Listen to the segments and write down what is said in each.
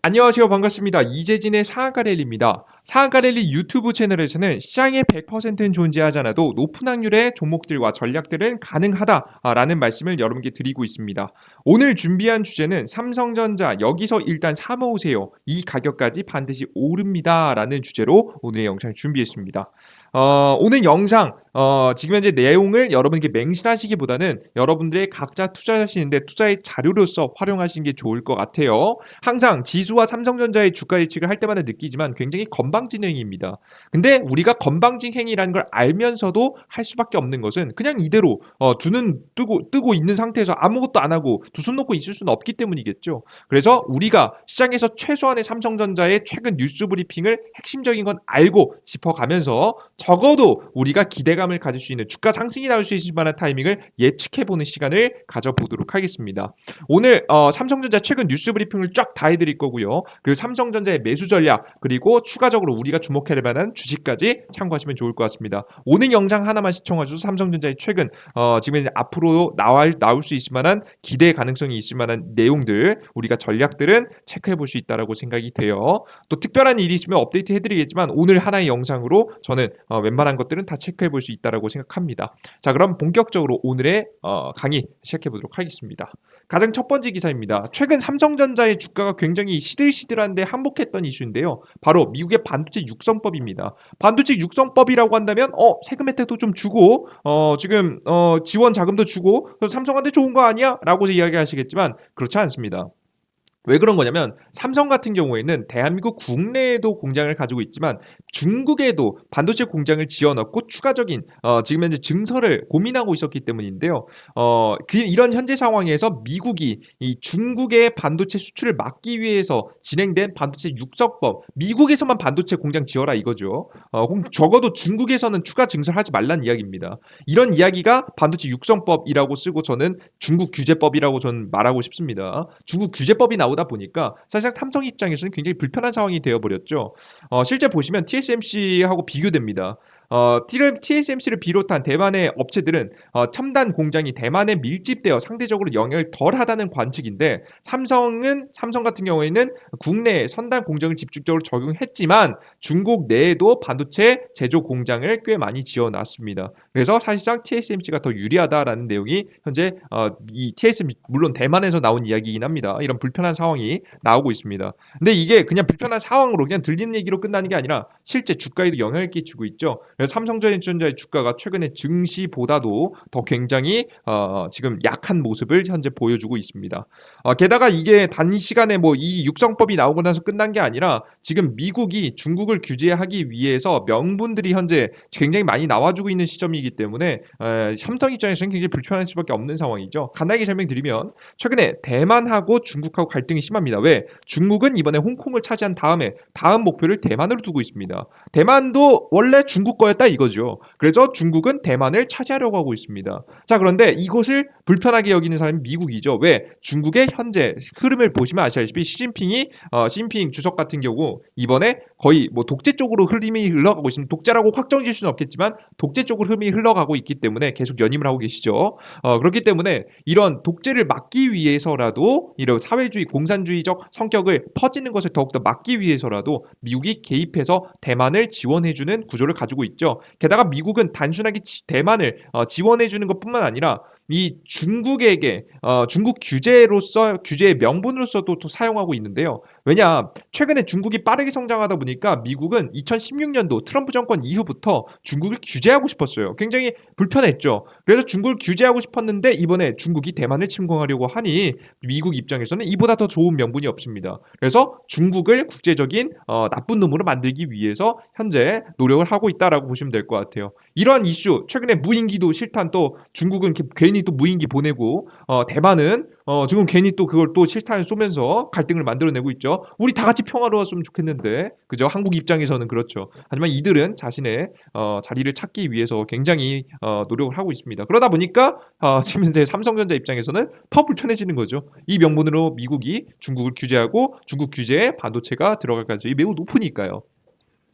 안녕하세요. 반갑습니다. 이재진의 상한가 랠리입니다. 상한가 랠리 유튜브 채널에서는 시장의 100%는 존재하지 않아도 높은 확률의 종목들과 전략들은 가능하다라는 말씀을 여러분께 드리고 있습니다. 오늘 준비한 주제는 삼성전자 여기서 일단 사 모으세요. 이 가격까지 반드시 오릅니다라는 주제로 오늘의 영상을 준비했습니다. 오늘 영상 지금 현재 내용을 여러분께 맹신하시기보다는 여러분들의 각자 투자하시는데 투자의 자료로서 활용하시는 게 좋을 것 같아요. 항상 지수와 삼성전자의 주가 예측을 할 때마다 느끼지만 굉장히 건방진 행위입니다. 근데 우리가 건방진 행위라는 걸 알면서도 할 수밖에 없는 것은 그냥 이대로 두 눈 뜨고 있는 상태에서 아무것도 안 하고 두 손 놓고 있을 수는 없기 때문이겠죠. 그래서 우리가 시장에서 최소한의 삼성전자의 최근 뉴스 브리핑을 핵심적인 건 알고 짚어가면서 적어도 우리가 기대감을 가질 수 있는 주가 상승이 나올 수 있을 만한 타이밍을 예측해보는 시간을 가져보도록 하겠습니다. 오늘 삼성전자 최근 뉴스 브리핑을 쫙 다 해드릴 거고요. 그리고 삼성전자의 매수 전략 그리고 추가적으로 우리가 주목해야 될 만한 주식까지 참고하시면 좋을 것 같습니다. 오늘 영상 하나만 시청하셔도 삼성전자의 최근 지금 앞으로 나올 수 있을 만한 기대 가능성이 있을 만한 내용들 우리가 전략들은 체크해 볼 수 있다라고 생각이 돼요. 또 특별한 일이 있으면 업데이트 해드리겠지만 오늘 하나의 영상으로 저는 웬만한 것들은 다 체크해 볼 수 있다라고 생각합니다. 자, 그럼 본격적으로 오늘의 강의 시작해 보도록 하겠습니다. 가장 첫 번째 기사입니다. 최근 삼성전자의 주가가 굉장히 시들시들한데 항복했던 이슈인데요. 바로 미국의 반도체 육성법입니다. 반도체 육성법이라고 한다면 세금 혜택도 좀 주고 지금 지원 자금도 주고 삼성한테 좋은 거 아니야? 라고 이야기하시겠지만 그렇지 않습니다. 왜 그런 거냐면 삼성 같은 경우에는 대한민국 국내에도 공장을 가지고 있지만 중국에도 반도체 공장을 지어넣고 추가적인 지금 현재 증설을 고민하고 있었기 때문인데요. 이런 현재 상황에서 미국이 이 중국의 반도체 수출을 막기 위해서 진행된 반도체 육성법, 미국에서만 반도체 공장 지어라 이거죠. 적어도 중국에서는 추가 증설하지 말란 이야기입니다. 이런 이야기가 반도체 육성법이라고 쓰고 저는 중국 규제법이라고 저는 말하고 싶습니다. 중국 규제법이 나오다 보니까 사실 삼성 입장에서는 굉장히 불편한 상황이 되어버렸죠. 실제 보시면 TSMC하고 비교됩니다. TSMC를 비롯한 대만의 업체들은 첨단 공장이 대만에 밀집되어 상대적으로 영향을 덜하다는 관측인데 삼성 같은 경우에는 국내에 선단 공장을 집중적으로 적용했지만 중국 내에도 반도체 제조 공장을 꽤 많이 지어놨습니다. 그래서 사실상 TSMC가 더 유리하다라는 내용이 현재 이 TSMC 물론 대만에서 나온 이야기이긴 합니다. 이런 불편한 상황이 나오고 있습니다. 근데 이게 그냥 불편한 상황으로 그냥 들리는 얘기로 끝나는 게 아니라 실제 주가에도 영향을 끼치고 있죠. 그래서 삼성전자의 주가가 최근에 증시보다도 더 굉장히 지금 약한 모습을 현재 보여주고 있습니다. 게다가 이게 단시간에 뭐 이 육성법이 나오고 나서 끝난 게 아니라 지금 미국이 중국을 규제하기 위해서 명분들이 현재 굉장히 많이 나와주고 있는 시점이기 때문에 삼성 입장에서는 굉장히 불편할 수밖에 없는 상황이죠. 간단하게 설명드리면 최근에 대만하고 중국하고 갈등이 심합니다. 왜? 중국은 이번에 홍콩을 차지한 다음에 다음 목표를 대만으로 두고 있습니다. 대만도 원래 중국 거였다 이거죠. 그래서 중국은 대만을 차지하려고 하고 있습니다. 자, 그런데 이것을 불편하게 여기는 사람이 미국이죠. 왜? 중국의 현재 흐름을 보시면 아시다시피 시진핑 주석 같은 경우 이번에 거의 뭐 독재 쪽으로 흐름이 흘러가고 있습니다. 독재라고 확정 지을 수는 없겠지만 독재 쪽으로 흐름이 흘러가고 있기 때문에 계속 연임을 하고 계시죠. 그렇기 때문에 이런 독재를 막기 위해서라도 이런 사회주의 공산주의적 성격을 퍼지는 것을 더욱더 막기 위해서라도 미국이 개입해서 대만을 지원해주는 구조를 가지고 있죠. 게다가 미국은 단순하게 대만을 지원해주는 것뿐만 아니라 이 중국에게 중국 규제의 명분으로서도 또 사용하고 있는데요. 왜냐 최근에 중국이 빠르게 성장하다 보니까 미국은 2016년도 트럼프 정권 이후부터 중국을 규제하고 싶었어요. 굉장히 불편했죠. 그래서 중국을 규제하고 싶었는데 이번에 중국이 대만을 침공하려고 하니 미국 입장에서는 이보다 더 좋은 명분이 없습니다. 그래서 중국을 국제적인 나쁜 놈으로 만들기 위해서 현재 노력을 하고 있다라고 보시면 될 것 같아요. 이러한 이슈 최근에 무인기도 실탄 또 중국은 괜히 또 무인기 보내고 대만은 지금 괜히 또 그걸 또 실탄을 쏘면서 갈등을 만들어내고 있죠. 우리 다 같이 평화로웠으면 좋겠는데 그죠? 한국 입장에서는 그렇죠. 하지만 이들은 자신의 자리를 찾기 위해서 굉장히 노력을 하고 있습니다. 그러다 보니까 지금 현재 삼성전자 입장에서는 더 불편해지는 거죠. 이 명분으로 미국이 중국을 규제하고 중국 규제에 반도체가 들어갈 가능성이 매우 높으니까요.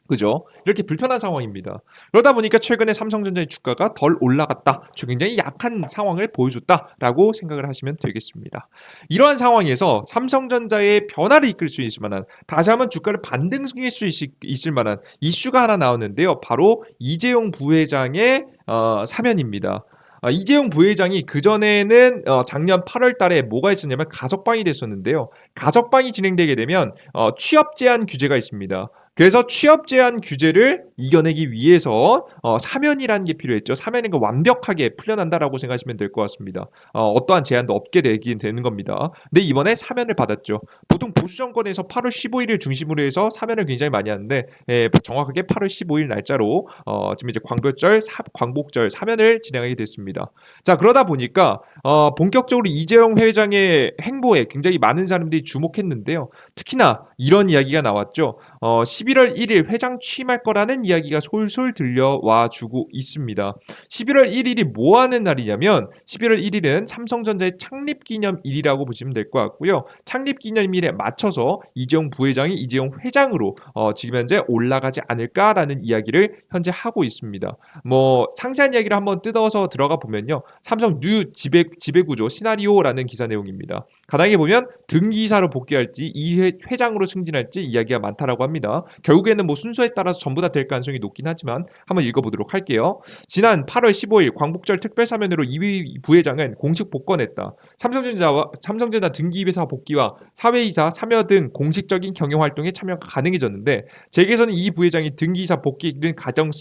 그죠? 이렇게 불편한 상황입니다. 그러다 보니까 최근에 삼성전자의 주가가 덜 올라갔다. 굉장히 약한 상황을 보여줬다라고 생각을 하시면 되겠습니다. 이러한 상황에서 삼성전자의 변화를 이끌 수 있을 만한, 다시 한번 주가를 반등시킬 수 있을 만한 이슈가 하나 나오는데요. 바로 이재용 부회장의 사면입니다. 이재용 부회장이 그전에는 작년 8월 달에 뭐가 있었냐면 가석방이 됐었는데요. 가석방이 진행되게 되면 취업 제한 규제가 있습니다. 그래서 취업 제한 규제를 이겨내기 위해서 사면이라는 게 필요했죠. 사면은 완벽하게 풀려난다라고 생각하시면 될 것 같습니다. 어떠한 제한도 없게 되긴 되는 겁니다. 근데 이번에 사면을 받았죠. 보통 보수 정권에서 8월 15일을 중심으로 해서 사면을 굉장히 많이 하는데 정확하게 8월 15일 날짜로 지금 이제 광복절 사면을 진행하게 됐습니다. 자, 그러다 보니까 본격적으로 이재용 회장의 행보에 굉장히 많은 사람들이 주목했는데요. 특히나 이런 이야기가 나왔죠. 11월 1일 회장 취임할 거라는 이야기가 솔솔 들려와 주고 있습니다. 11월 1일이 뭐 하는 날이냐면 11월 1일은 삼성전자의 창립기념일이라고 보시면 될 것 같고요. 창립기념일에 맞춰서 이재용 부회장이 이재용 회장으로 지금 현재 올라가지 않을까라는 이야기를 현재 하고 있습니다. 뭐 상세한 이야기를 한번 뜯어서 들어가 보면요. 삼성 뉴 지배구조 시나리오라는 기사 내용입니다. 가능하게 보면 등기이사로 복귀할지 회장으로 승진할지 이야기가 많다라고 합니다. 결국에는 뭐 순서에 따라서 전부 다 될 가능성이 높긴 하지만 한번 읽어보도록 할게요. 지난 8월 15일 광복절 특별사면으로 이 부회장은 공식 복권했다. 삼성전자 등기회사 복귀와 사회이사, 참여 등 공식적인 경영활동에 참여가 가능해졌는데 재계에서는 이 부회장이 등기이사 복귀는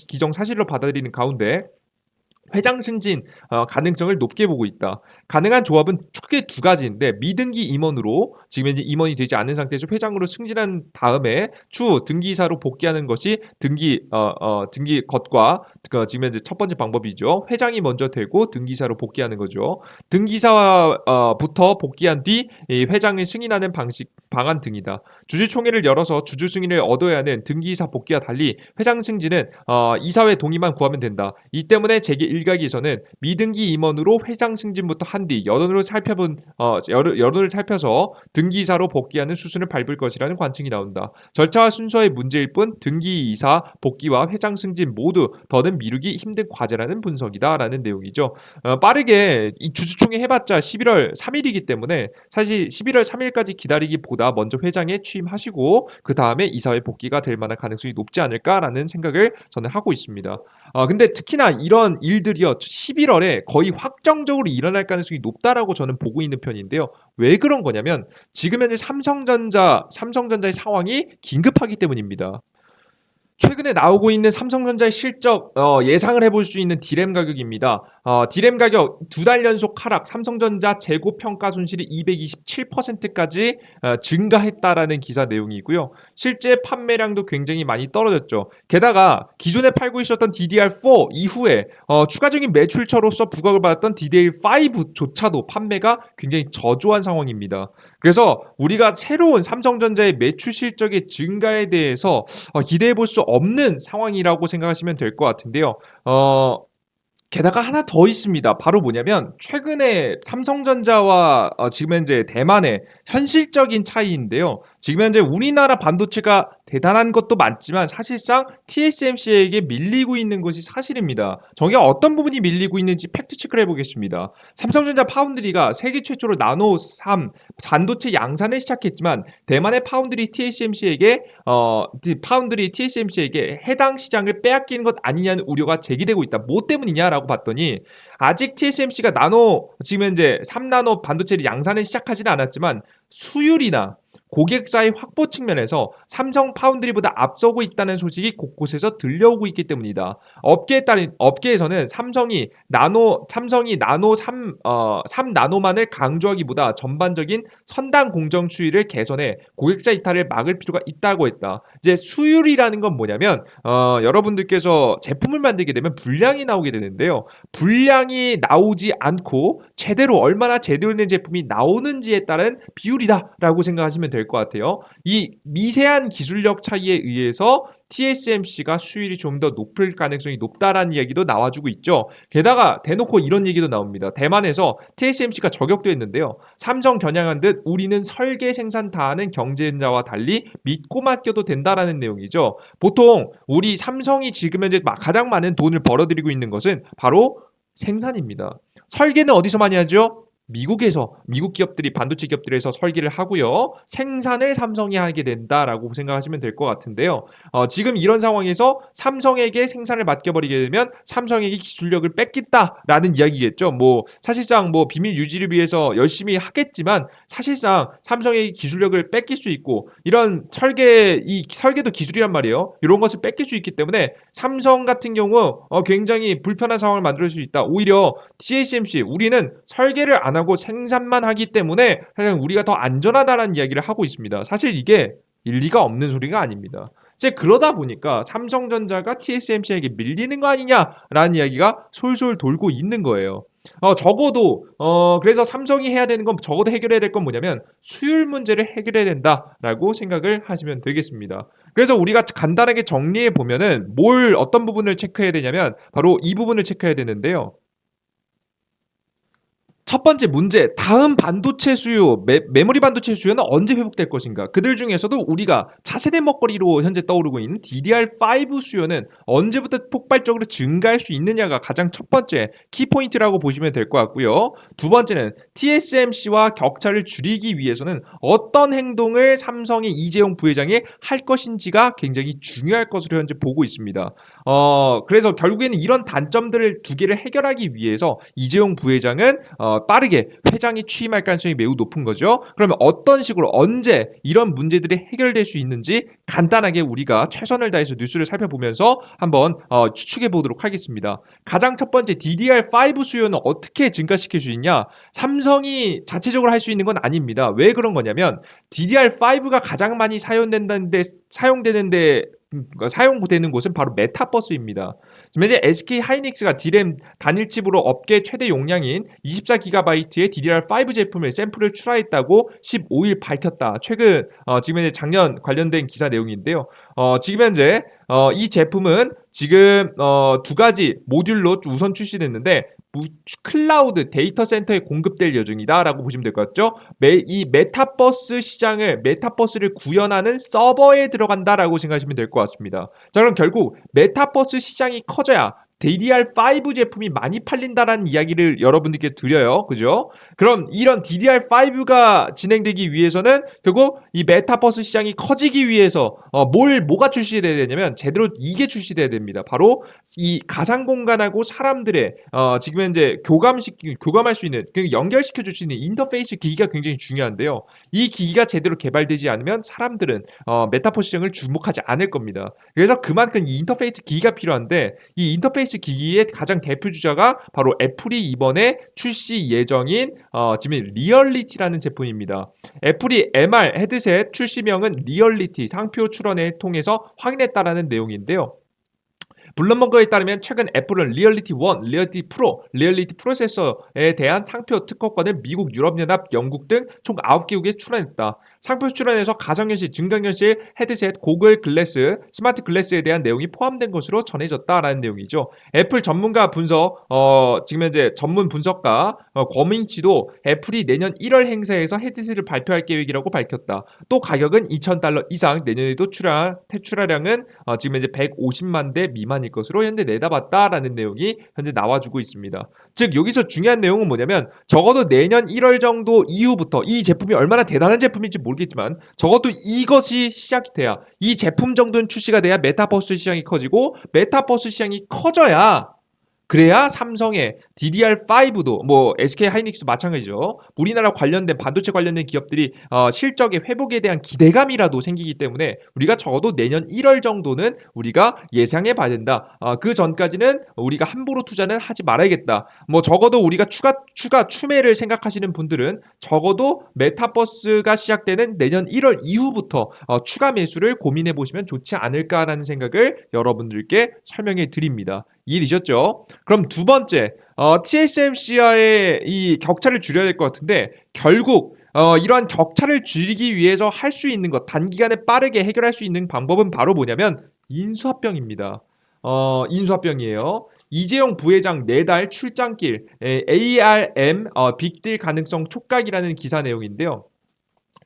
기정사실로 받아들이는 가운데 회장 승진 가능성을 높게 보고 있다. 가능한 조합은 크게 두 가지인데 미등기 임원으로 지금 이제 임원이 되지 않은 상태에서 회장으로 승진한 다음에 추후 등기이사로 복귀하는 것이 등기 것과 지금 현재 첫 번째 방법이죠. 회장이 먼저 되고 등기이사로 복귀하는 거죠. 등기사부터 복귀한 뒤 회장을 승인하는 방안 등이다. 주주총회를 열어서 주주 승인을 얻어야 하는 등기이사 복귀와 달리 회장 승진은 이사회 동의만 구하면 된다. 이 때문에 재계 일각에서는 미등기 임원으로 회장 승진부터 한 뒤 여론을 살펴서 등기이사로 복귀하는 수순을 밟을 것이라는 관측이 나온다. 절차와 순서의 문제일 뿐 등기이사 복귀와 회장 승진 모두 더는 미루기 힘든 과제라는 분석이다라는 내용이죠. 빠르게 이 주주총회 해봤자 11월 3일이기 때문에 사실 11월 3일까지 기다리기보다 먼저 회장에 취임하시고 그 다음에 이사회 복귀가 될 만한 가능성이 높지 않을까라는 생각을 저는 하고 있습니다. 근데 특히나 이런 일들이요 11월에 거의 확정적으로 일어날 가능성이 높다라고 저는 보고 있는 편인데요. 왜 그런 거냐면 지금 현재 삼성전자의 상황이 긴급하기 때문입니다. 최근에 나오고 있는 삼성전자의 실적 예상을 해볼 수 있는 디램 가격입니다. 디램 가격 두 달 연속 하락, 삼성전자 재고 평가 손실이 227%까지 증가했다라는 기사 내용이고요. 실제 판매량도 굉장히 많이 떨어졌죠. 게다가 기존에 팔고 있었던 DDR4 이후에 추가적인 매출처로서 부각을 받았던 DDR5조차도 판매가 굉장히 저조한 상황입니다. 그래서 우리가 새로운 삼성전자의 매출 실적의 증가에 대해서 기대해 볼 수 없는 상황이라고 생각하시면 될 것 같은데요. 게다가 하나 더 있습니다. 바로 뭐냐면 최근에 삼성전자와 지금 현재 대만의 현실적인 차이인데요. 지금 현재 우리나라 반도체가 대단한 것도 많지만 사실상 TSMC에게 밀리고 있는 것이 사실입니다. 정작 어떤 부분이 밀리고 있는지 팩트체크를 해보겠습니다. 삼성전자 파운드리가 세계 최초로 나노3 반도체 양산을 시작했지만 대만의 TSMC에게 해당 시장을 빼앗기는 것 아니냐는 우려가 제기되고 있다. 뭐 때문이냐라고 봤더니 아직 TSMC가 지금 현재 3나노 반도체를 양산을 시작하지는 않았지만 수율이나 고객사의 확보 측면에서 삼성 파운드리보다 앞서고 있다는 소식이 곳곳에서 들려오고 있기 때문이다. 업계에서는 삼성이 나노 3나노만을 강조하기보다 전반적인 선단 공정 수율을 개선해 고객사 이탈을 막을 필요가 있다고 했다. 이제 수율이라는 건 뭐냐면 여러분들께서 제품을 만들게 되면 분량이 나오게 되는데요. 분량이 나오지 않고 얼마나 제대로 된 제품이 나오는지에 따른 비율이다라고 생각하시면 될 될 것 같아요. 이 미세한 기술력 차이에 의해서 TSMC가 수율이 좀 더 높을 가능성이 높다라는 이야기도 나와주고 있죠. 게다가 대놓고 이런 얘기도 나옵니다. 대만에서 TSMC가 저격도 했는데요. 삼성 겨냥한 듯 우리는 설계 생산 다 하는 경쟁자와 달리 믿고 맡겨도 된다라는 내용이죠. 보통 우리 삼성이 지금 현재 가장 많은 돈을 벌어들이고 있는 것은 바로 생산입니다. 설계는 어디서 많이 하죠? 미국에서, 미국 기업들이 반도체 기업들에서 설계를 하고요. 생산을 삼성이 하게 된다라고 생각하시면 될 것 같은데요. 지금 이런 상황에서 삼성에게 생산을 맡겨버리게 되면 삼성에게 기술력을 뺏겠다라는 이야기겠죠. 뭐 사실상 뭐 비밀 유지를 위해서 열심히 하겠지만 사실상 삼성의 기술력을 뺏길 수 있고 이런 이 설계도 기술이란 말이에요. 이런 것을 뺏길 수 있기 때문에 삼성 같은 경우 굉장히 불편한 상황을 만들 수 있다. 오히려 TSMC 우리는 설계를 안 하고 생산만 하기 때문에 사실 우리가 더 안전하다라는 이야기를 하고 있습니다. 사실 이게 일리가 없는 소리가 아닙니다. 이제 그러다 보니까 삼성전자가 TSMC에게 밀리는 거 아니냐라는 이야기가 솔솔 돌고 있는 거예요. 적어도 그래서 삼성이 해야 되는 건 적어도 해결해야 될 건 뭐냐면 수율 문제를 해결해야 된다라고 생각을 하시면 되겠습니다. 그래서 우리가 간단하게 정리해 보면은 어떤 부분을 체크해야 되냐면 바로 이 부분을 체크해야 되는데요. 첫 번째 문제, 다음 반도체 수요, 메모리 반도체 수요는 언제 회복될 것인가? 그들 중에서도 우리가 차세대 먹거리로 현재 떠오르고 있는 DDR5 수요는 언제부터 폭발적으로 증가할 수 있느냐가 가장 첫 번째 키포인트라고 보시면 될 것 같고요. 두 번째는 TSMC와 격차를 줄이기 위해서는 어떤 행동을 삼성의 이재용 부회장이 할 것인지가 굉장히 중요할 것으로 현재 보고 있습니다. 그래서 결국에는 이런 단점들을 두 개를 해결하기 위해서 이재용 부회장은 빠르게 회장이 취임할 가능성이 매우 높은 거죠. 그러면 어떤 식으로 언제 이런 문제들이 해결될 수 있는지 간단하게 우리가 최선을 다해서 뉴스를 살펴보면서 한번 추측해 보도록 하겠습니다. 가장 첫 번째 DDR5 수요는 어떻게 증가시킬 수 있냐? 삼성이 자체적으로 할 수 있는 건 아닙니다. 왜 그런 거냐면 DDR5가 가장 많이 사용되는 곳은 바로 메타버스입니다. 현재 SK 하이닉스가 D램 단일칩으로 업계 최대 용량인 24GB의 DDR5 제품을 샘플을 출하했다고 15일 밝혔다. 최근 지금 현재 작년 관련된 기사 내용인데요. 지금 현재 이 제품은 지금 두 가지 모듈로 우선 출시됐는데 클라우드 데이터 센터에 공급될 예정이다라고 보시면 될 것 같죠. 이 메타버스를 구현하는 서버에 들어간다라고 생각하시면 될 것 같습니다. 자, 그럼 결국 메타버스 시장이 커져야 DDR5 제품이 많이 팔린다라는 이야기를 여러분들께 드려요. 그죠? 그럼 이런 DDR5가 진행되기 위해서는 결국 이 메타버스 시장이 커지기 위해서 뭐가 출시돼야 되냐면 제대로 이게 출시돼야 됩니다. 바로 이 가상 공간하고 사람들의 지금 현재 교감할 수 있는 연결시켜 줄 수 있는 인터페이스 기기가 굉장히 중요한데요. 이 기기가 제대로 개발되지 않으면 사람들은 메타버스 시장을 주목하지 않을 겁니다. 그래서 그만큼 이 인터페이스 기기가 필요한데 이 인터페이스 기기의 가장 대표 주자가 바로 애플이 이번에 출시 예정인 지금 리얼리티라는 제품입니다. 애플이 MR 헤드셋 출시명은 리얼리티 상표 출원을 통해서 확인했다라는 내용인데요. 블룸버그에 따르면 최근 애플은 리얼리티 1, 리얼리티 프로, 리얼리티 프로세서에 대한 상표 특허권을 미국, 유럽연합, 영국 등 총 9개국에 출원했다. 상표 출원에서 가상현실, 증강현실, 헤드셋, 고글 글래스, 스마트 글래스에 대한 내용이 포함된 것으로 전해졌다라는 내용이죠. 애플 전문가 지금 현재 전문 분석가 권민치도 애플이 내년 1월 행사에서 헤드셋을 발표할 계획이라고 밝혔다. 또 가격은 $2,000 이상, 내년에도 출하량은 지금 현재 150만 대 미만일 것으로 현재 내다봤다라는 내용이 현재 나와주고 있습니다. 즉 여기서 중요한 내용은 뭐냐면 적어도 내년 1월 정도 이후부터 이 제품이 얼마나 대단한 제품인지 모르겠지만 적어도 이것이 시작이 돼야 이 제품 정도는 출시가 돼야 메타버스 시장이 커지고 메타버스 시장이 커져야 그래야 삼성의 DDR5도 뭐 SK 하이닉스도 마찬가지죠. 우리나라 관련된 반도체 관련된 기업들이 실적의 회복에 대한 기대감이라도 생기기 때문에 우리가 적어도 내년 1월 정도는 우리가 예상해 봐야 된다. 그 전까지는 우리가 함부로 투자는 하지 말아야겠다. 뭐 적어도 우리가 추가 추매를 생각하시는 분들은 적어도 메타버스가 시작되는 내년 1월 이후부터 추가 매수를 고민해 보시면 좋지 않을까라는 생각을 여러분들께 설명해 드립니다. 이해되셨죠? 그럼 두 번째, TSMC와의 이 격차를 줄여야 될 것 같은데 결국 이러한 격차를 줄이기 위해서 할 수 있는 것, 단기간에 빠르게 해결할 수 있는 방법은 바로 뭐냐면 인수합병입니다. 인수합병이에요. 이재용 부회장 4달 출장길, ARM 빅딜 가능성 촉각이라는 기사 내용인데요.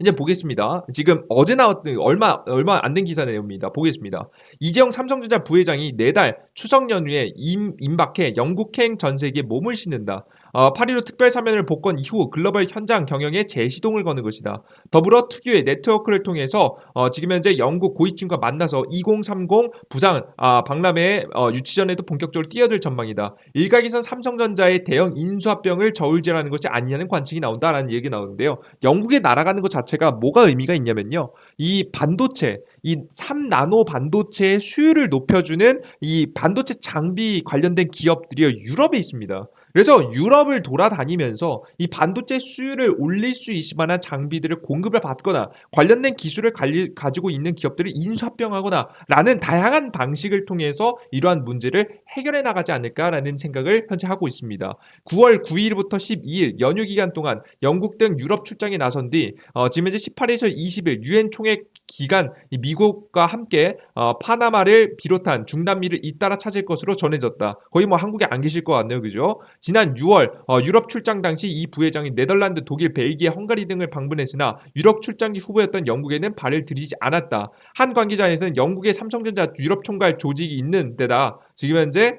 이제 보겠습니다. 지금 어제 나왔던 얼마 안 된 기사 내용입니다. 보겠습니다. 이재용 삼성전자 부회장이 4달 추석 연휴에 임박해 영국행 전세기에 몸을 싣는다. 8.15 특별사면을 복권 이후 글로벌 현장 경영에 재시동을 거는 것이다. 더불어 특유의 네트워크를 통해서 지금 현재 영국 고위층과 만나서 2030 부상 박람회 유치전에도 본격적으로 뛰어들 전망이다. 일각에선 삼성전자의 대형 인수합병을 저울질하는 것이 아니냐는 관측이 나온다라는 얘기 나오는데요. 영국에 날아가는 것 자체가 뭐가 의미가 있냐면요. 이 반도체, 이 3나노 반도체의 수율을 높여주는 이 반도체 장비 관련된 기업들이 유럽에 있습니다. 그래서 유럽을 돌아다니면서 이 반도체 수율을 올릴 수 있을 만한 장비들을 공급을 받거나 관련된 기술을 가지고 있는 기업들을 인수합병하거나 라는 다양한 방식을 통해서 이러한 문제를 해결해 나가지 않을까라는 생각을 현재 하고 있습니다. 9월 9일부터 12일 연휴 기간 동안 영국 등 유럽 출장에 나선 뒤 지금 현재 18일에서 20일 유엔 총회 기간 미국과 함께 파나마를 비롯한 중남미를 잇따라 찾을 것으로 전해졌다. 거의 뭐 한국에 안 계실 것 같네요, 그죠? 지난 6월 유럽 출장 당시 이 부회장이 네덜란드, 독일, 벨기에, 헝가리 등을 방문했으나 유럽 출장지 후보였던 영국에는 발을 들이지 않았다. 한 관계자에서는 영국의 삼성전자 유럽 총괄 조직이 있는 데다 지금 현재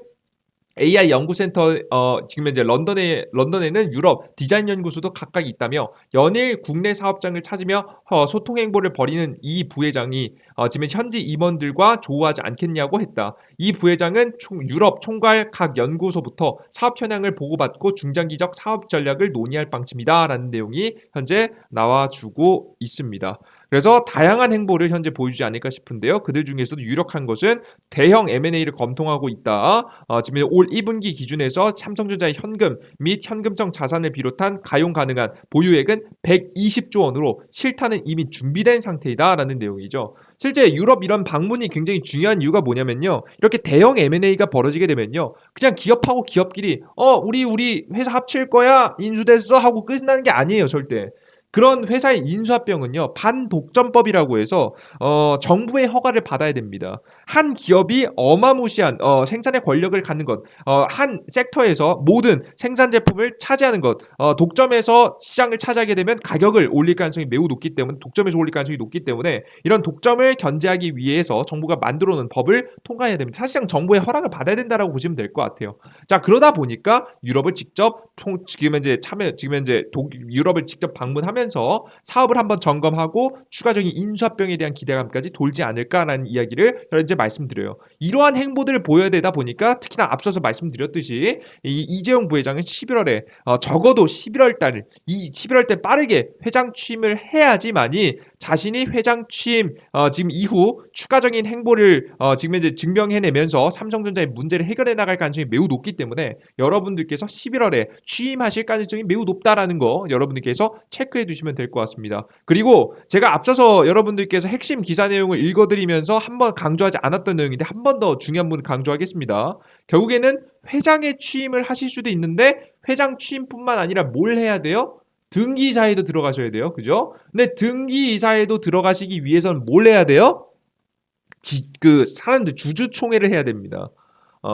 AI 연구센터 지금 현재 런던에는 유럽 디자인 연구소도 각각 있다며 연일 국내 사업장을 찾으며 소통 행보를 벌이는 이 부회장이 지금 현지 임원들과 조우하지 않겠냐고 했다. 이 부회장은 유럽 총괄 각 연구소부터 사업 현황을 보고받고 중장기적 사업 전략을 논의할 방침이다라는 내용이 현재 나와주고 있습니다. 그래서 다양한 행보를 현재 보여주지 않을까 싶은데요. 그들 중에서도 유력한 것은 대형 M&A를 검토하고 있다. 지금 올 1분기 기준에서 삼성전자의 현금 및 현금성 자산을 비롯한 가용 가능한 보유액은 120조 원으로 실타는 이미 준비된 상태이다라는 내용이죠. 실제 유럽 이런 방문이 굉장히 중요한 이유가 뭐냐면요. 이렇게 대형 M&A가 벌어지게 되면요. 그냥 기업하고 기업끼리 우리 회사 합칠 거야 인수됐어 하고 끝나는 게 아니에요, 절대. 그런 회사의 인수합병은요 반독점법이라고 해서 정부의 허가를 받아야 됩니다. 한 기업이 어마무시한 생산의 권력을 갖는 것, 한 섹터에서 모든 생산 제품을 차지하는 것, 독점에서 시장을 차지하게 되면 가격을 올릴 가능성이 매우 높기 때문에 독점에서 올릴 가능성이 높기 때문에 이런 독점을 견제하기 위해서 정부가 만들어놓은 법을 통과해야 됩니다. 사실상 정부의 허락을 받아야 된다라고 보시면 될 것 같아요. 자 그러다 보니까 유럽을 직접 지금 현재 유럽을 직접 방문하면서 사업을 한번 점검하고 추가적인 인수합병에 대한 기대감까지 돌지 않을까라는 이야기를 현재 말씀드려요. 이러한 행보들을 보여야 되다 보니까 특히나 앞서서 말씀드렸듯이 이재용 부회장은 11월에 적어도 11월 달 빠르게 회장 취임을 해야지만이 자신이 회장 취임 지금 이후 추가적인 행보를 지금 현재 증명해내면서 삼성전자의 문제를 해결해 나갈 가능성이 매우 높기 때문에 여러분들께서 11월에 취임하실 가능성이 매우 높다라는 거 여러분들께서 체크해 두시면 될 것 같습니다. 그리고 제가 앞서서 여러분들께서 핵심 기사 내용을 읽어드리면서 한번 강조하지 않았던 내용인데 한 번 더 중요한 부분 강조하겠습니다. 결국에는 회장에 취임을 하실 수도 있는데 회장 취임뿐만 아니라 뭘 해야 돼요? 등기이사에도 들어가셔야 돼요. 그죠? 근데 등기이사에도 들어가시기 위해서는 뭘 해야 돼요? 사람들 주주총회를 해야 됩니다.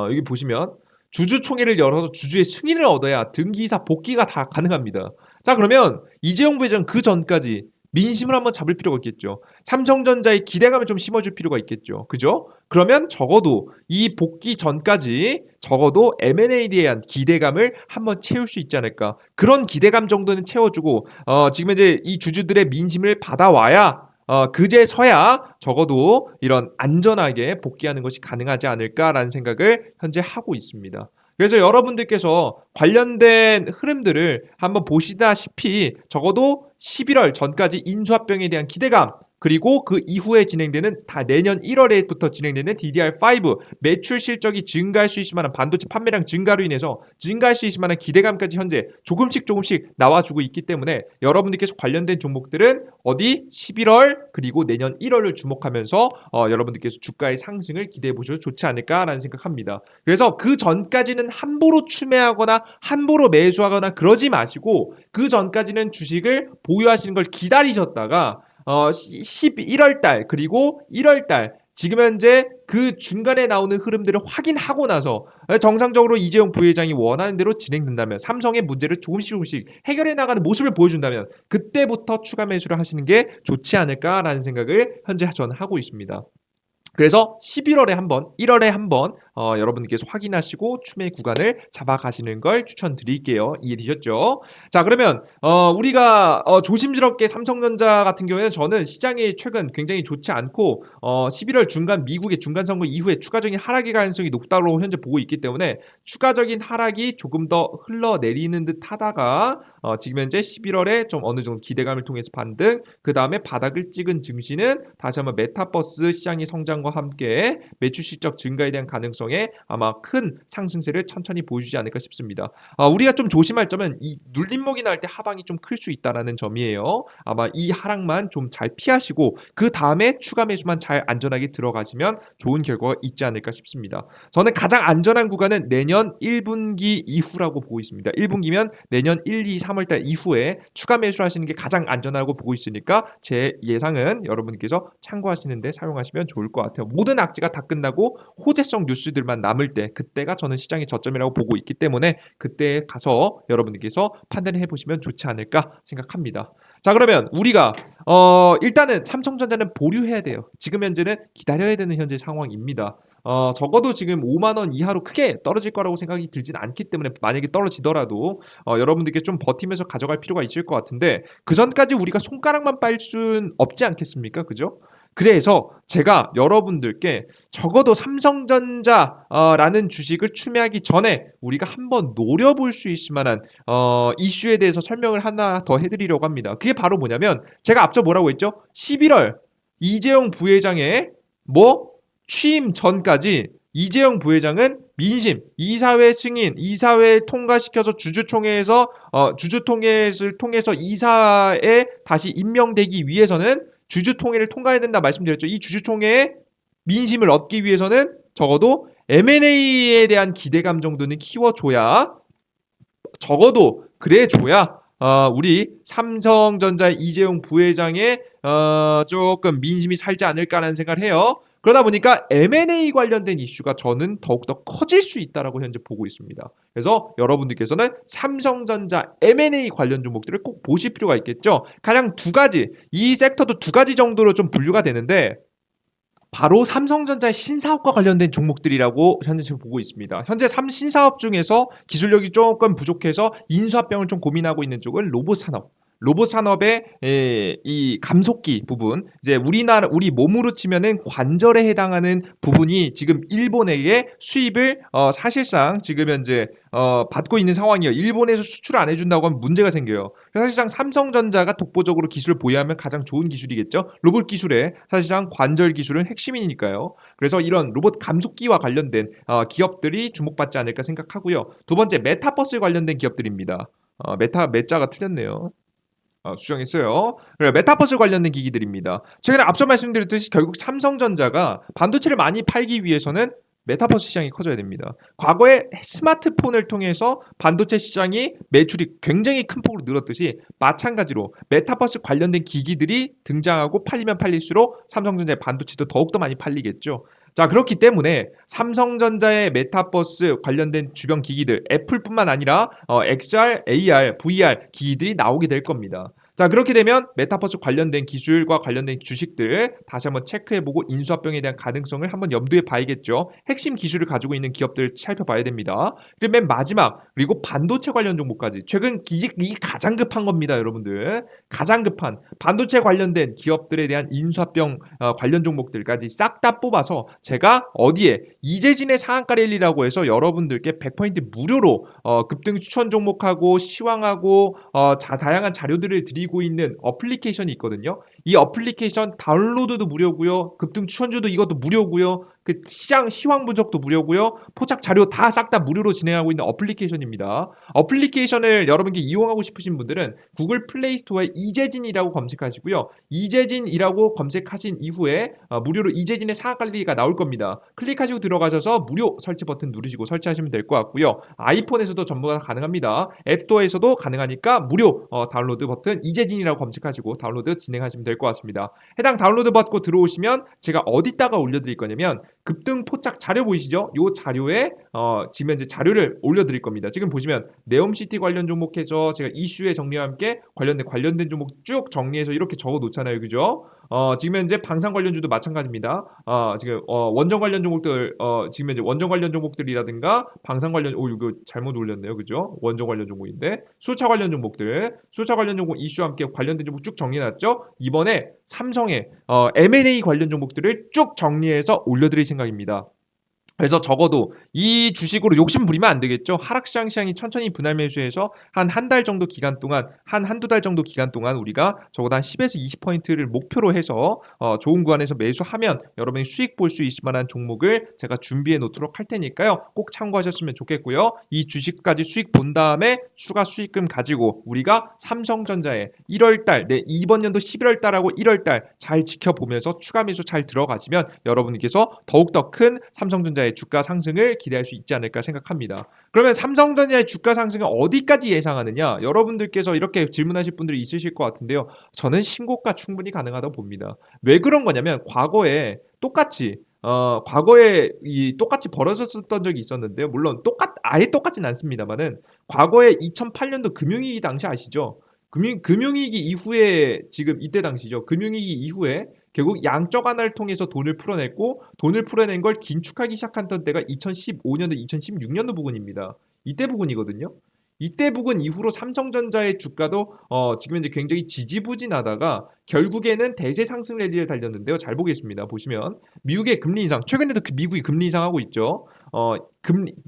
여기 보시면 주주총회를 열어서 주주의 승인을 얻어야 등기이사 복귀가 다 가능합니다. 자 그러면 이재용 부회장 그 전까지 민심을 한번 잡을 필요가 있겠죠. 삼성전자의 기대감을 좀 심어줄 필요가 있겠죠. 그죠? 그러면 적어도 이 복귀 전까지 적어도 M&A에 대한 기대감을 한번 채울 수 있지 않을까. 그런 기대감 정도는 채워주고 지금 이제 이 주주들의 민심을 받아와야 그제서야 적어도 이런 안전하게 복귀하는 것이 가능하지 않을까라는 생각을 현재 하고 있습니다. 그래서 여러분들께서 관련된 흐름들을 한번 보시다시피 적어도 11월 전까지 인수합병에 대한 기대감 그리고 그 이후에 진행되는 다 내년 1월에부터 진행되는 DDR5 매출 실적이 증가할 수 있을 만한 반도체 판매량 증가로 인해서 증가할 수 있을 만한 기대감까지 현재 조금씩 나와주고 있기 때문에 여러분들께서 관련된 종목들은 어디 11월 그리고 내년 1월을 주목하면서 여러분들께서 주가의 상승을 기대해 보셔도 좋지 않을까라는 생각합니다. 그래서 그 전까지는 함부로 추매하거나 함부로 매수하거나 그러지 마시고 그 전까지는 주식을 보유하시는 걸 기다리셨다가 11월 달 그리고 1월 달 지금 현재 그 중간에 나오는 흐름들을 확인하고 나서 정상적으로 이재용 부회장이 원하는 대로 진행된다면 삼성의 문제를 조금씩 해결해 나가는 모습을 보여준다면 그때부터 추가 매수를 하시는 게 좋지 않을까라는 생각을 현재 저는 하고 있습니다. 그래서 11월에 한번, 1월에 한번 여러분께서 확인하시고 추매 구간을 잡아가시는 걸 추천드릴게요. 이해되셨죠? 자, 그러면 우리가 조심스럽게 삼성전자 같은 경우에는 저는 시장이 최근 굉장히 좋지 않고 11월 중간 미국의 중간 선거 이후에 추가적인 하락의 가능성이 높다고 현재 보고 있기 때문에 추가적인 하락이 조금 더 흘러내리는 듯 하다가 지금 현재 11월에 좀 어느 정도 기대감을 통해서 반등, 그 다음에 바닥을 찍은 증시는 다시 한번 메타버스 시장의 성장과 함께 매출 실적 증가에 대한 가능성에 아마 큰 상승세를 천천히 보여주지 않을까 싶습니다. 우리가 좀 조심할 점은 이 눌림목이 나올 때 하방이 좀 클 수 있다라는 점이에요. 아마 이 하락만 좀 잘 피하시고 그 다음에 추가 매수만 잘 안전하게 들어가시면 좋은 결과가 있지 않을까 싶습니다. 저는 가장 안전한 구간은 내년 1분기 이후라고 보고 있습니다. 1분기면 내년 1, 2, 3월 달 이후에 추가 매수를 하시는 게 가장 안전하고 보고 있으니까 제 예상은 여러분께서 참고하시는 데 사용하시면 좋을 것 같아요. 모든 악재가 다 끝나고 호재성 뉴스들만 남을 때 그때가 저는 시장의 저점이라고 보고 있기 때문에 그때 가서 여러분들께서 판단을 해보시면 좋지 않을까 생각합니다. 자, 그러면 우리가 일단은 삼성전자는 보류해야 돼요. 지금 현재는 기다려야 되는 현재 상황입니다. 적어도 지금 5만 원 이하로 크게 떨어질 거라고 생각이 들진 않기 때문에 만약에 떨어지더라도 여러분들께 좀 버티면서 가져갈 필요가 있을 것 같은데 그 전까지 우리가 손가락만 빨 순 없지 않겠습니까? 그죠? 그래서 제가 여러분들께 적어도 삼성전자라는 주식을 추매하기 전에 우리가 한번 노려볼 수 있을 만한 이슈에 대해서 설명을 하나 더 해드리려고 합니다. 그게 바로 뭐냐면 제가 앞서 뭐라고 했죠? 11월 이재용 부회장의 취임 전까지 이재용 부회장은 민심, 이사회 승인, 이사회 통과시켜서 주주총회를 통해서 이사에 다시 임명되기 위해서는 주주총회를 통과해야 된다 말씀드렸죠. 이 주주총회의 민심을 얻기 위해서는 적어도 M&A에 대한 기대감 정도는 키워줘야 적어도 그래줘야 우리 삼성전자 이재용 부회장의 조금 민심이 살지 않을까라는 생각을 해요. 그러다 보니까 M&A 관련된 이슈가 저는 더욱더 커질 수 있다라고 현재 보고 있습니다. 그래서 여러분들께서는 삼성전자 M&A 관련 종목들을 꼭 보실 필요가 있겠죠. 가장 두 가지, 이 섹터도 두 가지 정도로 좀 분류가 되는데 바로 삼성전자의 신사업과 관련된 종목들이라고 현재 지금 보고 있습니다. 현재 신사업 중에서 기술력이 조금 부족해서 인수합병을 좀 고민하고 있는 쪽은 로봇산업. 로봇산업의 이 감속기 부분, 이제 우리 몸으로 치면은 관절에 해당하는 부분이 지금 일본에게 수입을 사실상 지금 현재 받고 있는 상황이에요. 일본에서 수출 안 해준다고 하면 문제가 생겨요. 사실상 삼성전자가 독보적으로 기술을 보유하면 가장 좋은 기술이겠죠. 로봇 기술에 사실상 관절 기술은 핵심이니까요. 그래서 이런 로봇 감속기와 관련된 기업들이 주목받지 않을까 생각하고요. 두 번째 메타버스 관련된 기업들입니다. 메자가 틀렸네요. 수정했어요. 그래, 메타버스 관련된 기기들입니다. 최근에 앞서 말씀드렸듯이 결국 삼성전자가 반도체를 많이 팔기 위해서는 메타버스 시장이 커져야 됩니다. 과거에 스마트폰을 통해서 반도체 시장이 매출이 굉장히 큰 폭으로 늘었듯이 마찬가지로 메타버스 관련된 기기들이 등장하고 팔리면 팔릴수록 삼성전자의 반도체도 더욱더 많이 팔리겠죠. 자, 그렇기 때문에 삼성전자의 메타버스 관련된 주변 기기들, 애플뿐만 아니라 XR, AR, VR 기기들이 나오게 될 겁니다. 자, 그렇게 되면 메타버스 관련된 기술과 관련된 주식들 다시 한번 체크해보고 인수합병에 대한 가능성을 한번 염두에 봐야겠죠. 핵심 기술을 가지고 있는 기업들 살펴봐야 됩니다. 그리고 맨 마지막, 그리고 반도체 관련 종목까지 최근 이익이 가장 급한 겁니다, 여러분들. 가장 급한 반도체 관련된 기업들에 대한 인수합병 관련 종목들까지 싹 다 뽑아서 제가 어디에 이재진의 상한가 랠리라고 해서 여러분들께 100% 무료로 급등 추천 종목하고 시황하고 다양한 자료들을 드리고 있는 어플리케이션이 있거든요. 이 어플리케이션 다운로드도 무료고요. 급등 추천주도 이것도 무료고요. 그 시장 시황 분석도 무료고요. 포착 자료 다 싹 다 무료로 진행하고 있는 어플리케이션입니다. 어플리케이션을 여러분께 이용하고 싶으신 분들은 구글 플레이 스토어에 이재진이라고 검색하시고요. 이재진이라고 검색하신 이후에 무료로 이재진의 상하 관리가 나올 겁니다. 클릭하시고 들어가셔서 무료 설치 버튼 누르시고 설치하시면 될 것 같고요. 아이폰에서도 전부 다 가능합니다. 앱스토어에서도 가능하니까 무료 다운로드 버튼 이재진이라고 검색하시고 다운로드 진행하시면 될 것 같습니다. 해당 다운로드 받고 들어오시면 제가 어디다가 올려드릴 거냐면 급등 포착 자료 보이시죠? 이 자료에 지금 현재 자료를 올려드릴 겁니다. 지금 보시면 네옴시티 관련 종목해서 제가 이슈의 정리와 함께 관련된 종목 쭉 정리해서 이렇게 적어 놓잖아요, 그죠? 지금 현재 방산 관련주도 마찬가지입니다. 지금 원전 관련 종목들 지금 현재 원전 관련 종목들이라든가 방산 관련 이거 잘못 올렸네요, 그죠? 원전 관련 종목인데 수차 관련 종목 이슈와 함께 관련된 종목 쭉 정리해놨죠. 이번에 삼성의 M&A 관련 종목들을 쭉 정리해서 올려드릴 생각입니다. 그래서 적어도 이 주식으로 욕심 부리면 안 되겠죠. 하락시장이 천천히 분할 매수해서 한 달 정도 기간 동안 한두 달 정도 기간 동안 우리가 적어도 한 10에서 20%를 목표로 해서 좋은 구간에서 매수하면 여러분이 수익 볼 수 있을 만한 종목을 제가 준비해 놓도록 할 테니까요. 꼭 참고하셨으면 좋겠고요. 이 주식까지 수익 본 다음에 추가 수익금 가지고 우리가 삼성전자에 1월달 이번 연도 11월달하고 1월달 잘 지켜보면서 추가 매수 잘 들어가시면 여러분께서 더욱더 큰 삼성전자의 주가 상승을 기대할 수 있지 않을까 생각합니다. 그러면 삼성전자의 주가 상승을 어디까지 예상하느냐? 여러분들께서 이렇게 질문하실 분들이 있으실 것 같은데요. 저는 신고가 충분히 가능하다고 봅니다. 왜 그런 거냐면 과거에 똑같이 똑같이 벌어졌었던 적이 있었는데요. 물론 아예 똑같진 않습니다만은 과거에 2008년도 금융위기 당시 아시죠? 금융위기 이후에 지금 이때 당시죠. 금융위기 이후에 결국 양적 완화를 통해서 돈을 풀어냈고 돈을 풀어낸 걸 긴축하기 시작했던 때가 2015년도, 2016년도 부근입니다. 이때 부근이거든요. 이때 부근 이후로 삼성전자의 주가도 지금 현재 굉장히 지지부진하다가 결국에는 대세 상승 레디를 달렸는데요. 잘 보겠습니다. 보시면 미국의 금리 인상, 최근에도 미국이 금리 인상하고 있죠.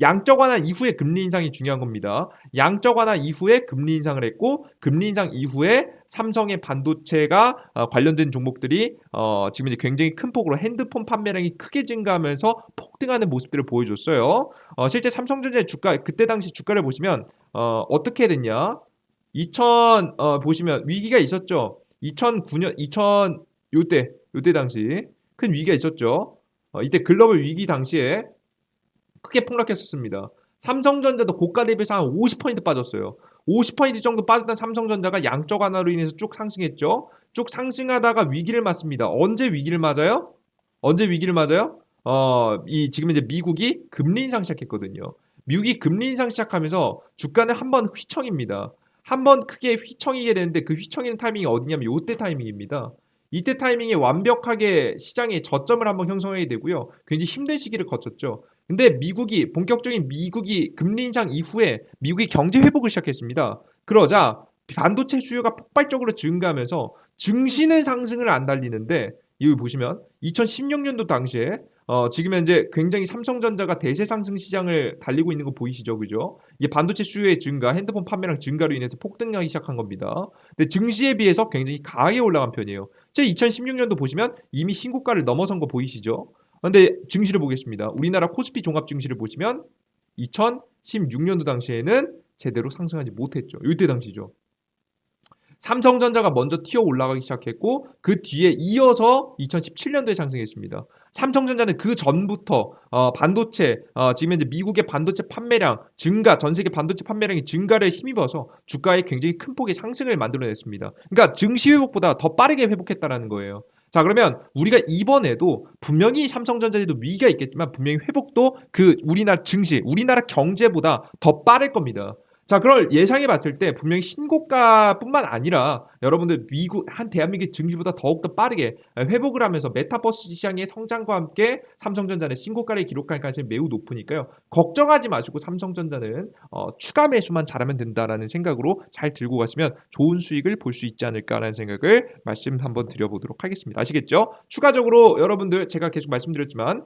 양적 완화 이후에 금리 인상이 중요한 겁니다. 양적 완화 이후에 금리 인상을 했고 금리 인상 이후에 삼성의 반도체가 관련된 종목들이 지금 이제 굉장히 큰 폭으로 핸드폰 판매량이 크게 증가하면서 폭등하는 모습들을 보여줬어요. 실제 삼성전자의 주가 그때 당시 주가를 보시면 어떻게 됐냐? 보시면 위기가 있었죠. 2009년 2000 요때 당시 큰 위기가 있었죠. 이때 글로벌 위기 당시에 크게 폭락했었습니다. 삼성전자도 고가 대비해서 한 50% 빠졌어요. 50% 정도 빠졌던 삼성전자가 양적 완화로 인해서 쭉 상승했죠. 쭉 상승하다가 위기를 맞습니다. 언제 위기를 맞아요? 언제 위기를 맞아요? 지금 이제 미국이 금리 인상 시작했거든요. 미국이 금리 인상 시작하면서 주가는 한번 휘청입니다. 한번 크게 휘청이게 되는데 그 휘청이는 타이밍이 어디냐면 이때 타이밍입니다. 이때 타이밍에 완벽하게 시장의 저점을 한번 형성하게 되고요. 굉장히 힘든 시기를 거쳤죠. 근데 본격적인 미국이 금리 인상 이후에 미국이 경제 회복을 시작했습니다. 그러자 반도체 수요가 폭발적으로 증가하면서 증시는 상승을 안 달리는데 여기 보시면 2016년도 당시에 지금 현재 굉장히 삼성전자가 대세 상승 시장을 달리고 있는 거 보이시죠, 그죠? 이게 반도체 수요의 증가, 핸드폰 판매량 증가로 인해서 폭등하기 시작한 겁니다. 근데 증시에 비해서 굉장히 강하게 올라간 편이에요. 제 2016년도 보시면 이미 신고가를 넘어선 거 보이시죠? 근데 증시를 보겠습니다. 우리나라 코스피 종합 증시를 보시면 2016년도 당시에는 제대로 상승하지 못했죠. 이때 당시죠. 삼성전자가 먼저 튀어 올라가기 시작했고 그 뒤에 이어서 2017년도에 상승했습니다. 삼성전자는 그 전부터 지금 현재 미국의 반도체 판매량 증가, 전 세계 반도체 판매량이 증가를 힘입어서 주가에 굉장히 큰 폭의 상승을 만들어냈습니다. 그러니까 증시 회복보다 더 빠르게 회복했다라는 거예요. 자, 그러면 우리가 이번에도 분명히 삼성전자에도 위기가 있겠지만 분명히 회복도 그 우리나라 증시, 우리나라 경제보다 더 빠를 겁니다. 자, 그걸 예상해 봤을 때 분명히 신고가뿐만 아니라 여러분들 대한민국의 증시보다 더욱더 빠르게 회복을 하면서 메타버스 시장의 성장과 함께 삼성전자는 신고가를 기록할 가능성이 매우 높으니까요. 걱정하지 마시고 삼성전자는 추가 매수만 잘하면 된다라는 생각으로 잘 들고 가시면 좋은 수익을 볼 수 있지 않을까라는 생각을 말씀 한번 드려보도록 하겠습니다. 아시겠죠? 추가적으로 여러분들 제가 계속 말씀드렸지만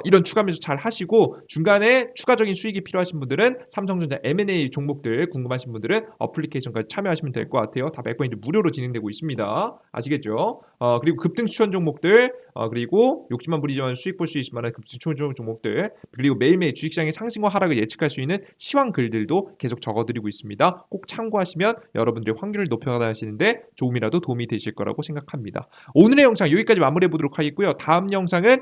이런 추가 매수 잘 하시고 중간에 추가적인 수익이 필요하신 분들은 삼성전자 M&A 종목 종목들 궁금하신 분들은 어플리케이션까지 참여하시면 될 것 같아요. 다 100% 무료로 진행되고 있습니다. 아시겠죠? 그리고 급등 추천 종목들, 그리고 욕심만 부리지만 수익 볼 수 있을 만한 급등 추천 종목들, 그리고 매일매일 주식시장의 상승과 하락을 예측할 수 있는 시황 글들도 계속 적어드리고 있습니다. 꼭 참고하시면 여러분들의 확률을 높여가시는데 조금이라도 도움이 되실 거라고 생각합니다. 오늘의 영상 여기까지 마무리해 보도록 하겠고요. 다음 영상은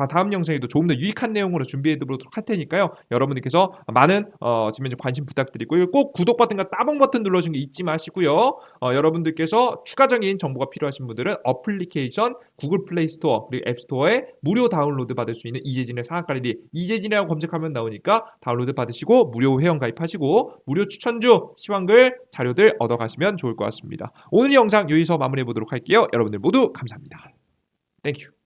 다음 영상에도 조금 더 유익한 내용으로 준비해 보도록 할 테니까요. 여러분들께서 많은 지금 관심 부탁드리고요. 꼭 구독 버튼과 따봉 버튼 눌러주는 게 잊지 마시고요. 여러분들께서 추가적인 정보가 필요하신 분들은 어플리케이션 구글 플레이 스토어 그리고 앱 스토어에 무료 다운로드 받을 수 있는 이재진의 상한가래리 이재진이라고 검색하면 나오니까 다운로드 받으시고 무료 회원 가입하시고 무료 추천주 시황글 자료들 얻어가시면 좋을 것 같습니다. 오늘 영상 여기서 마무리해 보도록 할게요. 여러분들 모두 감사합니다. 땡큐.